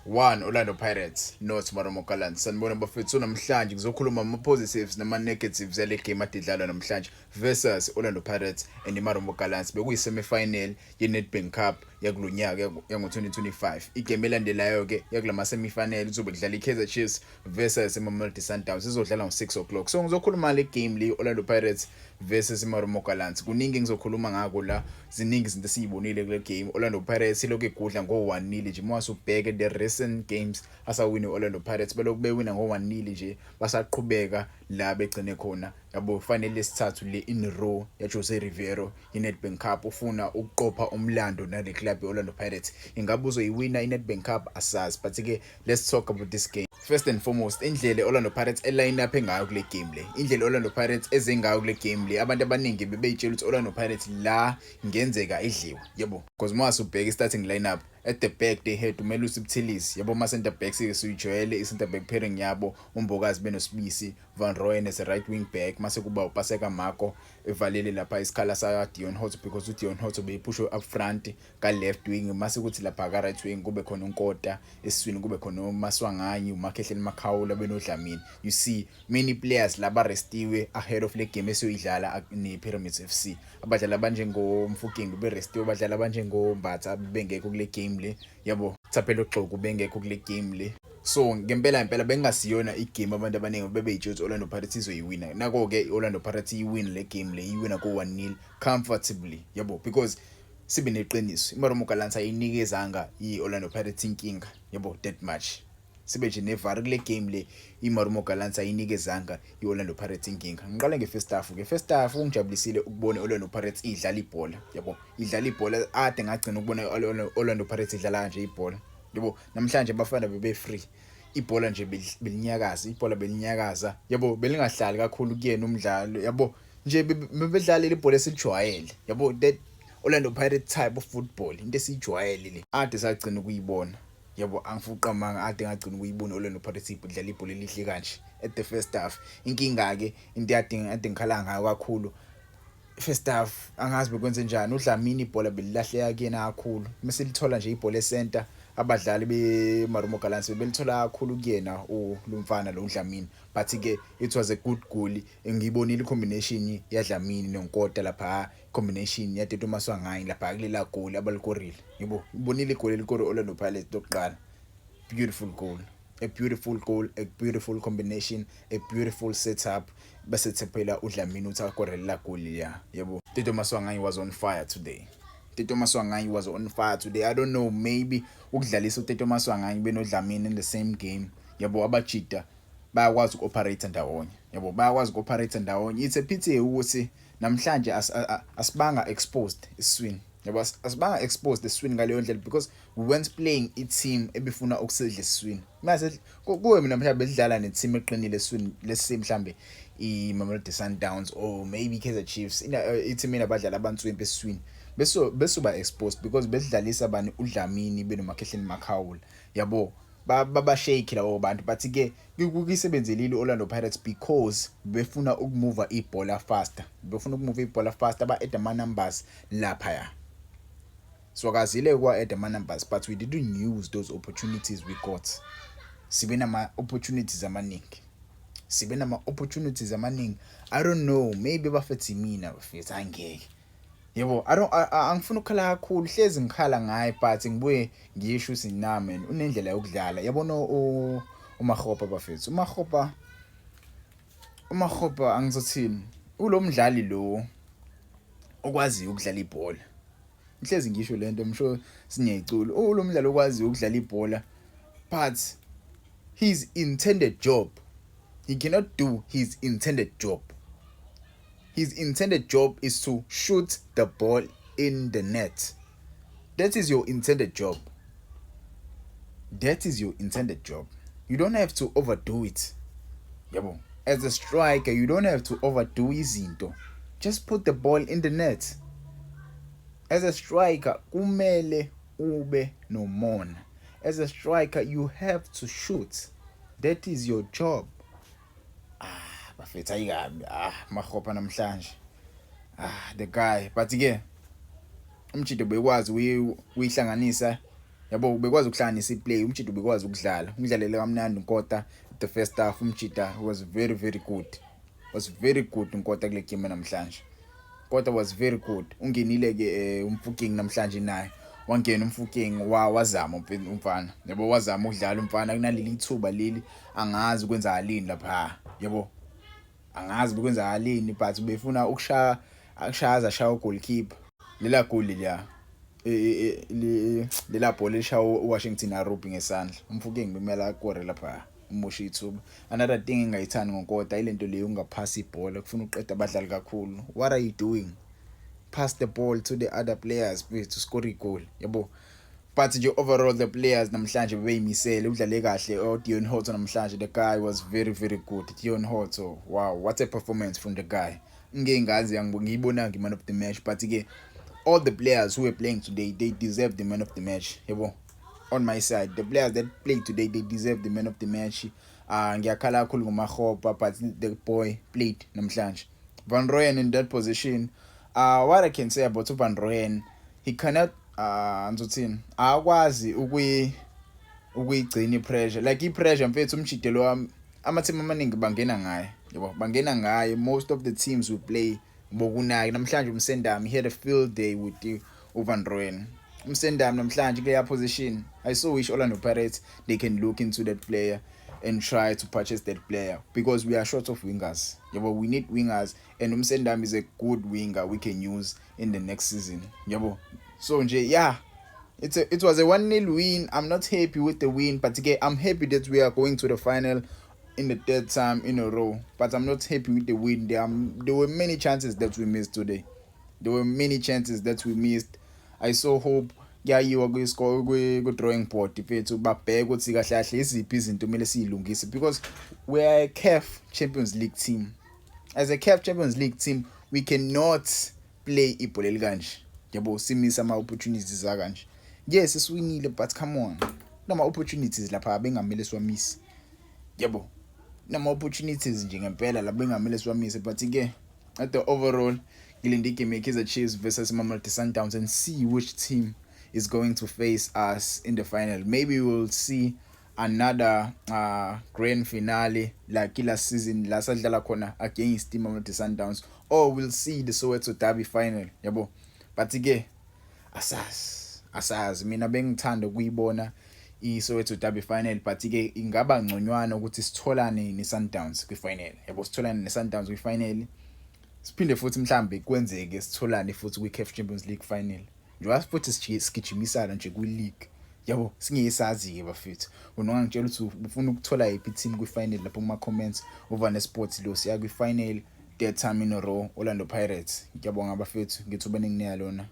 1 Orlando Pirates North Maramo Gallants. Sanibona bafethu namhlanje ngizokhuluma ama positives nama negatives yale game adidlalwa namhlanje versus Orlando Pirates and iMaramo Gallants. Bekuyi semi-final ye-Nedbank Cup yakulonyaka yango-2025. Igame elandelayo ke yakulama semi-final izobe kudlala iKaizer Chiefs versus iMamelodi Sundowns. Izodlala ngo-6 o'clock. So ngizokhuluma le game le Orlando Pirates versus iMaramo Gallants. Kuningi ngizokhuluma ngako la. Ziningi izinto esiyibonile kule game. Orlando Pirates ilokhu igudla ngo-1-0 nje. Mase ubheke the recent games asawine Orlando Pirates belokhu bewina ngo-1-0 nje basaqhubeka la begcine khona. Yabo finally sithathu le in row ya Jose Rivero iNedbank Cup ufuna ukuqopha umlando nale club yeOrlando Pirates. Ingabe uzoyiwina iNedbank Cup asazi, but ke let's talk about this game. First and foremost, indlela Orlando Pirates eline up engayo kule game le. Indlela Orlando Pirates ezengayo kule game le. Abantu abaningi bebeyitshela ukuthi Orlando Pirates la ngenzeka idliwa. Yebo, because mase ubheka starting lineup at the back they had uMelusi Buthelezi. Yabo ma center backs siyijwayele i center back pairing yabo uMbokazi benosibisi Van Rooyen as a right wing back. Mase kuba uPaseka Marco evalele lapha isikhala sa Dion Hotto because uDion Hotto beyiphushe up front ka left wing. Mase kuthi lapha ka right wing kube khona uNkota esiswini, kube khona uMaswanganyi uMakhehleni Makhawula benodlamini. You see many players laba restiwe ahead of le game esoyidlala ne Pyramids FC. Abadlali abanjengo Mfukeng berestiwe, abadlali abanjengo Mbatha bengekho kule game le. Yabo Tsaphelo Xoku bengekho kule game le. So ngempela bengasiyona igame abantu abaningi bebeyitshela Orlando Pirates izoyiwina. Nako ke Orlando Pirates iwin le game le, iwina ko-1-0 comfortably. Yabo because sibe neqiniso iMaramo Gallants ayinikezanga iOrlando Pirates inkinga. Yabo that much. Sibe nje nevar kule game le iMaramo Gallants ayinikezanga iOrlando Pirates inkinga. Ngiqala nge-first half ke. First half ungijabulisile ukubona Orlando Pirates idlala ibhola. Yabo idlala ibhola ade ngagcina ukubona Orlando Pirates idlala kanje ibhola. Yabo namhlanje abafana bebe free. Ibhola nje belinyakaza, ibhola belinyakaza. Yabo belingahlali kakhulu kuyena umdlalo. Yabo nje bebedlala ibhola esilijwayele. Yabo that Orlando Pirates type of football into esijwayele le. Ade sagcina ukuyibona. Yabo angifuqa manga ade ngagcina ukuyibona Orlando Pirates idlala ibhola elihle kanje at the first half. Inkinga ke into ade ngikhala ngayo kakhulu first half angazi bekwenze njani. uDlamini ibhola belilahleka kuyena kakhulu. Mase lithola nje ibhola ecenter abadlali beMaramo Gallants belithola kakhulu kuyena lumfana lo uDlamini, but ke it was a good goal. Ngibonile combination yaDlamini noNkota lapha, combination yaTeto Maswanganyi lapha kulela goal abalikorile. Yebo ibonile goal elikore Orlando Pirates lokuqala. Beautiful goal, a beautiful goal, a beautiful combination, a beautiful setup. Bese thephela uDlamini uthi akorela goal ya. Yebo Teto Maswanganyi was on fire today. Teto Maswanganyi was on fire today. I don't know, maybe ukudlalisa uTeto Maswanganyi benodlamini in the same game. Yabo abajita bayakwazi ukoperate ndawonye. Yabo bayakwazi ukoperate ndawonye. It's a pity ukuthi namhlanje asibanga exposed iswing. Yabo asibanga exposed iswing ngaleyo ndlela because we weren't playing a team ebifuna ukusedla iswing. Mase kuwe mina mhlawumbe bedlala ne team eqinile iswing lesi mhlambe iMamelodi Sundowns or maybe Kaizer Chiefs. Ithi mina abadlala abantswempe eswing beso ba exposed because bedlalisa bani uDlamini benoMakhehleni Makhawula. Yabo baba shake labo bantu, but ke kuyisebenzelile Orlando Pirates because befuna ukumove ibhola faster. Befuna ukumove ibhola faster ba add ama numbers lapha. So akazile kwa add ama numbers, but we didn't use those opportunities we got. Sibe nama opportunities amaningi. Sibe nama opportunities amaningi. I don't know, maybe bafethi mina bafethi angeke. Yebo angifuna ukukhala kakhulu, hlezi ngikhala ngaye, but ngibuye ngisho sinami unendlela yokudlala. Yabona uMakgopa bafethu, uMakgopa angizothini ulomdlali lo okwazi ukudlala ibhola. Hlezi ngisho lento msho sinyecula ulomdlali okwazi ukudlala ibhola, but his intended job, he cannot do his intended job. His intended job is to shoot the ball in the net. That is your intended job. That is your intended job. You don't have to overdo it. Yabo. As a striker, you don't have to overdo izinto. Just put the ball in the net. As a striker, kumele ube nomona. As a striker, you have to shoot. That is your job. Bafethu ayikabi Makgopa namhlanje. The guy, but ke umjito bekwazi uyihlanganisa yabo bekwazi ukuhlanganisa iplay umjida bekwazi ukudlala umdlalele kamnandi unkota the first half umjida was very good unkota kule game namhlanje kodwa was very good ungenile ke umfuking namhlanje naye wangena umfuking wazama umfana yabo wazama ukudlala umfana kunaleli ithuba leli angazi ukwenza halini lapha yabo angazi ukwenza halini but befuna ukushaza shaya goalkeeper lela goal la lela ball elishaya uWashington Arubi ngesandla umfuking bemela akore lapha umusha ithuba another thing engayithandi ngonkota ilento leyo ungaphasi ibhola kufuna uqeda abadlali kakhulu what are you doing pass the ball to the other players please to score a goal yabo but nje overall the players namhlanje beyimisele udlale kahle Dion Hoto namhlanje the guy was very good Dion Hoto wow what a performance from the guy ngengazi ngiyibona nge man of the match but ke all the players who were playing today they deserve the man of the match yabo on my side the players that played today they deserve the man of the match ngiyakhala kakhulu ngoMakgopa but the boy played namhlanje Van Rooyen in that position what I can say about Van Rooyen he cannot ngizothini akwazi ukuyigcina ipressure like ipressure mfethu umjidelo wami ama-team amaningi bangena ngaye yabo bangena ngaye most of the teams will play bokunaki namhlanje umsendami he had a field day with Van Rooyen umsendami namhlanje kule position I so wish Orlando Pirates they can look into that player and try to purchase that player because we are short of wingers yabo we need wingers and umsendami is a good winger we can use in the next season yabo so nje yeah it was a 1-0 win. I'm not happy with the win but again I'm happy that we are going to the final in the third time in a row but I'm not happy with the win. There were many chances that we missed today. I so hope yayiwa kwi-score drawing board mfethu babheke ukuthi kahle kahle iziphi izinto kumele siyilungise because we are a CAF Champions League team. As a CAF Champions League team we cannot play ibhola elikanje yabo simisa ama opportunities akanje. Yes siwinile but come on nama opportunities lapha bengamele siwamise yabo nama opportunities nje ngempela la bengamele siwamise but ke at the overall ngilinde game Kaizer Chiefs versus Mamelodi Sundowns and see which team is going to face us in the final. Maybe we'll see another grand finale like last season la sadlala khona against Mamelodi Sundowns or we'll see the Soweto Derby final yabo but ke asazi mina bengithanda ukuyibona iSoweto Derby final but ke ingaba ngconywana ukuthi sitholane neSundowns kwifinal yabo sitholane neSundowns kwifinal siphinde futhi mhlambe kwenzeke sitholane futhi kwiCAF Champions League final njengoba futhi sigijimisana nje kwi-league yabo singesazi ke bafethu unongangitshela ukuthi ufuna ukuthola yiphi team kwifinal lapho kuma comments over nesports lo siya kwifinal third time in a row Orlando Pirates ngiyabonga bafethu ngithuba ningineyalona